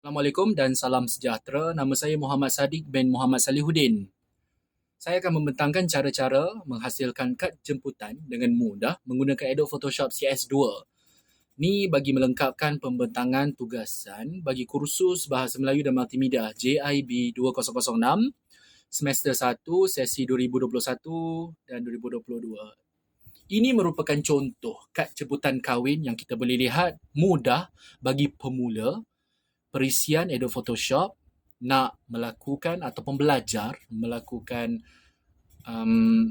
Assalamualaikum dan salam sejahtera. Nama saya Muhammad Sadiq bin Muhammad Salihuddin. Saya akan membentangkan cara-cara menghasilkan kad jemputan dengan mudah menggunakan Adobe Photoshop CS2. Ni bagi melengkapkan pembentangan tugasan bagi kursus Bahasa Melayu dan Multimedia JIB 2006 semester 1 sesi 2021 dan 2022. Ini merupakan contoh kad jemputan kahwin yang kita boleh lihat mudah bagi pemula perisian Adobe Photoshop nak melakukan ataupun belajar melakukan um,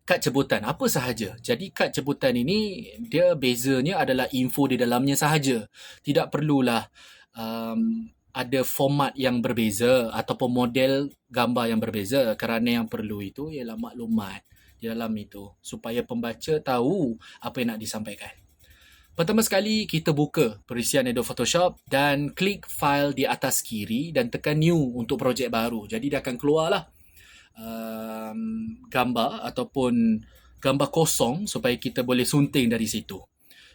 kad jemputan apa sahaja. Jadi kad jemputan ini dia bezanya adalah info di dalamnya sahaja. Tidak perlulah ada format yang berbeza ataupun model gambar yang berbeza, kerana yang perlu itu ialah maklumat di dalam itu supaya pembaca tahu apa yang nak disampaikan. Pertama sekali, kita buka perisian Adobe Photoshop dan klik file di atas kiri dan tekan new untuk projek baru. Jadi dia akan keluarlah gambar ataupun gambar kosong supaya kita boleh sunting dari situ.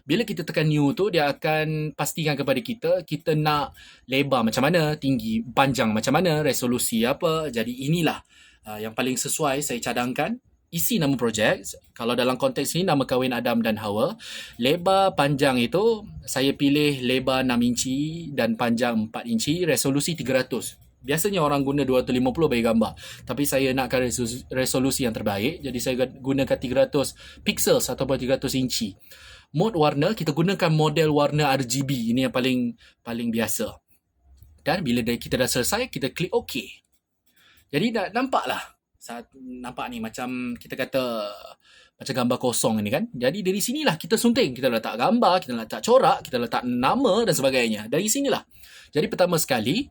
Bila kita tekan new tu, dia akan pastikan kepada kita nak lebar macam mana, tinggi, panjang macam mana, resolusi apa. Jadi inilah yang paling sesuai saya cadangkan. Isi nama projek, kalau dalam konteks ini nama kahwin Adam dan Hawa. Lebar panjang itu saya pilih lebar 6 inci dan panjang 4 inci, resolusi 300. Biasanya orang guna 250 bagi gambar, tapi saya nakkan resolusi yang terbaik, jadi saya gunakan 300 pixels ataupun 300 inci. Mode warna, kita gunakan model warna RGB, ini yang paling biasa. Dan bila kita dah selesai, kita klik OK. Jadi dah nampaklah. Nampak ni macam kita kata macam gambar kosong ni kan. Jadi dari sinilah kita sunting. Kita letak gambar, kita letak corak, kita letak nama dan sebagainya. Dari sinilah. Jadi pertama sekali,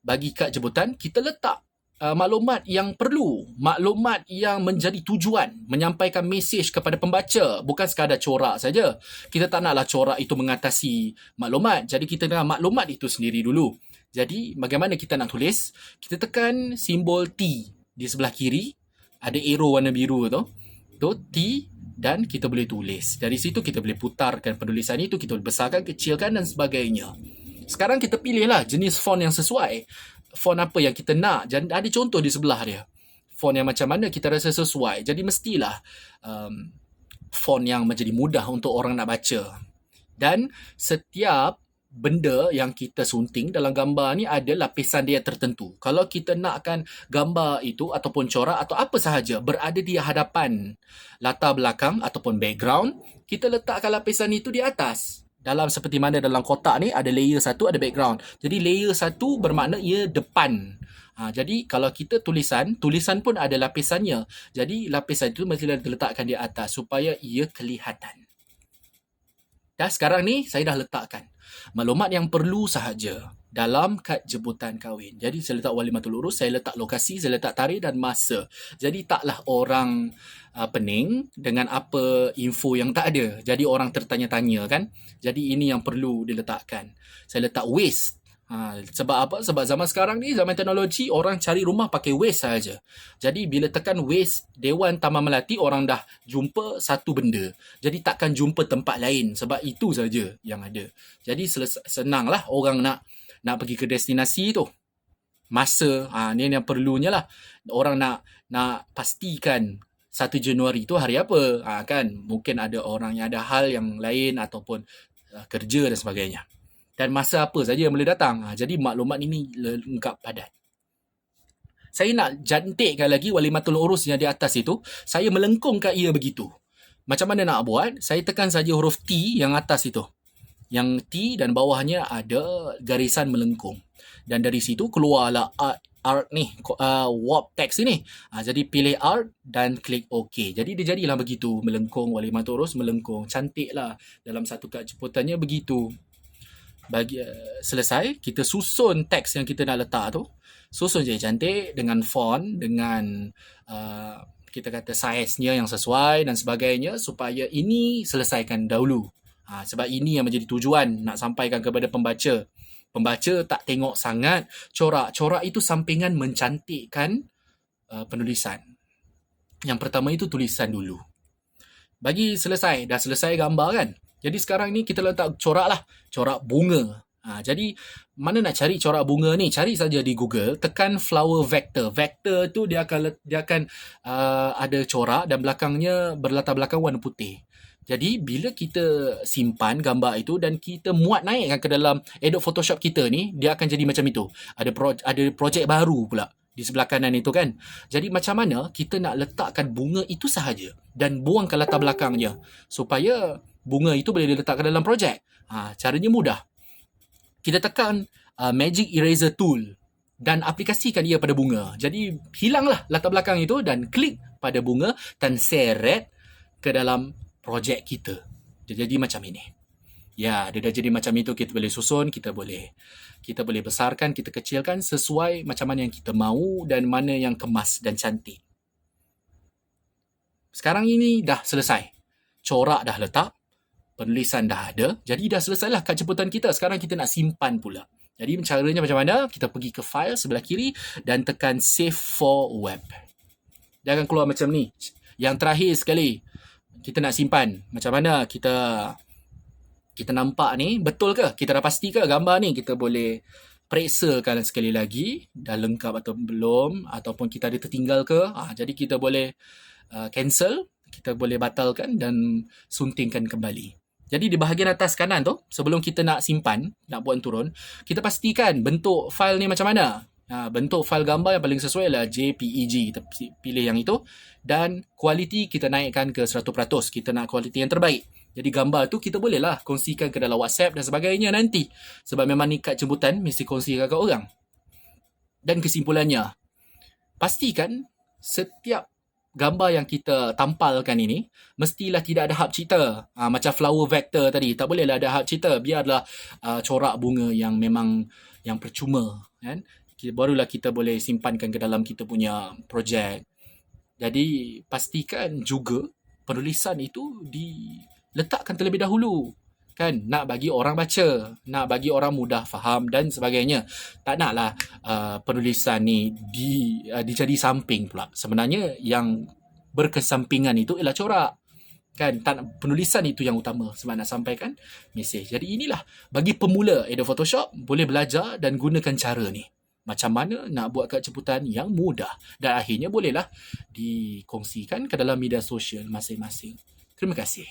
bagi kad jemputan, kita letak maklumat yang perlu. Maklumat yang menjadi tujuan. Menyampaikan mesej kepada pembaca. Bukan sekadar corak saja. Kita tak naklah corak itu mengatasi maklumat. Jadi kita nak maklumat itu sendiri dulu. Jadi bagaimana kita nak tulis? Kita tekan simbol T di sebelah kiri. Ada arrow warna biru tu. Tu T dan kita boleh tulis. Dari situ kita boleh putarkan penulisan itu. Kita boleh besarkan, kecilkan dan sebagainya. Sekarang kita pilihlah jenis font yang sesuai. Font apa yang kita nak. Dan ada contoh di sebelah dia. Font yang macam mana kita rasa sesuai. Jadi mestilah font yang menjadi mudah untuk orang nak baca. Dan setiap benda yang kita sunting dalam gambar ni ada lapisan dia tertentu. Kalau kita nakkan gambar itu ataupun corak atau apa sahaja berada di hadapan latar belakang ataupun background, kita letakkan lapisan itu di atas. Dalam seperti mana dalam kotak ni ada layer satu, ada background. Jadi layer satu bermakna ia depan. Jadi kalau kita tulisan pun ada lapisannya. Jadi lapisan itu mesti diletakkan di atas supaya ia kelihatan. Dan sekarang ni saya dah letakkan maklumat yang perlu sahaja dalam kad jemputan kahwin. Jadi saya letak walimatul urus, saya letak lokasi, saya letak tarikh dan masa. Jadi taklah orang pening dengan apa info yang tak ada. Jadi orang tertanya-tanya kan. Jadi ini yang perlu diletakkan. Saya letak waste. Sebab apa? Sebab zaman sekarang ni, zaman teknologi, orang cari rumah pakai Waze sahaja. Jadi bila tekan Waze Dewan Taman Melati, orang dah jumpa satu benda. Jadi takkan jumpa tempat lain sebab itu saja yang ada. Jadi senanglah orang nak pergi ke destinasi tu. Masa, ni yang perlunya lah. Orang nak pastikan 1 Januari tu hari apa. Kan mungkin ada orang yang ada hal yang lain ataupun kerja dan sebagainya. Dan masa apa saja yang boleh datang. Jadi maklumat ini lengkap padat. Saya nak cantikkan lagi walimatul urus yang di atas itu. Saya melengkungkan ia begitu. Macam mana nak buat? Saya tekan saja huruf T yang atas itu. Yang T dan bawahnya ada garisan melengkung. Dan dari situ keluarlah art ni, warp text ini. Jadi pilih art dan klik OK. Jadi dia jadilah begitu. Melengkung, walimatul urus melengkung. Cantiklah dalam satu kad jemputannya begitu. Selesai, kita susun teks yang kita nak letak tu. Susun je cantik dengan font, dengan kita kata saiznya yang sesuai dan sebagainya supaya ini selesaikan dahulu. Sebab ini yang menjadi tujuan nak sampaikan kepada pembaca. Pembaca tak tengok sangat corak. Corak itu sampingan mencantikkan penulisan. Yang pertama itu tulisan dulu. Bagi selesai, dah selesai gambar kan. Jadi sekarang ni kita letak corak lah. Corak bunga. Jadi mana nak cari corak bunga ni, cari saja di Google, tekan flower vector. Vector tu dia akan ada corak dan belakangnya berlatar belakang warna putih. Jadi bila kita simpan gambar itu dan kita muat naikkan ke dalam Adobe Photoshop kita ni, dia akan jadi macam itu. Ada projek baru pula di sebelah kanan itu kan. Jadi macam mana kita nak letakkan bunga itu sahaja dan buangkan latar belakangnya supaya bunga itu boleh diletakkan dalam projek. Caranya mudah. Kita tekan Magic Eraser Tool dan aplikasikan ia pada bunga. Jadi hilanglah latar belakang itu dan klik pada bunga dan seret ke dalam projek kita. Dia jadi macam ini. Ya, dia dah jadi macam itu. Kita boleh susun, kita boleh besarkan, kita kecilkan sesuai macam mana yang kita mahu dan mana yang kemas dan cantik. Sekarang ini dah selesai. Corak dah letak, penulisan dah ada. Jadi dah selesailah kad jemputan kita. Sekarang kita nak simpan pula. Jadi caranya macam mana? Kita pergi ke file sebelah kiri dan tekan Save for Web. Dia akan keluar macam ni. Yang terakhir sekali, kita nak simpan. Macam mana kita nampak ni? Betul ke? Kita dah pasti ke gambar ni? Kita boleh periksakan sekali lagi. Dah lengkap atau belum? Ataupun kita ada tertinggal ke? Jadi kita boleh cancel. Kita boleh batalkan dan suntingkan kembali. Jadi di bahagian atas kanan tu, sebelum kita nak simpan, nak buat turun, kita pastikan bentuk file ni macam mana. Bentuk file gambar yang paling sesuai adalah JPEG. Kita pilih yang itu. Dan kualiti kita naikkan ke 100%. Kita nak kualiti yang terbaik. Jadi gambar tu kita bolehlah kongsikan ke dalam WhatsApp dan sebagainya nanti. Sebab memang ni kad jemputan mesti kongsikan ke orang. Dan kesimpulannya, pastikan setiap gambar yang kita tampalkan ini mestilah tidak ada hak cipta. Macam flower vector tadi, tak bolehlah ada hak cipta. Biarlah corak bunga yang memang yang percuma, kan? Barulah kita boleh simpankan ke dalam kita punya projek. Jadi pastikan juga penulisan itu diletakkan terlebih dahulu, kan? Nak bagi orang baca, nak bagi orang mudah faham dan sebagainya. Tak naklah penulisan ni dijadi samping pula. Sebenarnya yang berkesampingan itu ialah corak, kan? Penulisan itu yang utama sebab nak sampaikan mesej. Jadi inilah bagi pemula Adobe Photoshop, boleh belajar dan gunakan cara ni. Macam mana nak buat kad jemputan yang mudah dan akhirnya bolehlah dikongsikan ke dalam media sosial masing-masing. Terima kasih.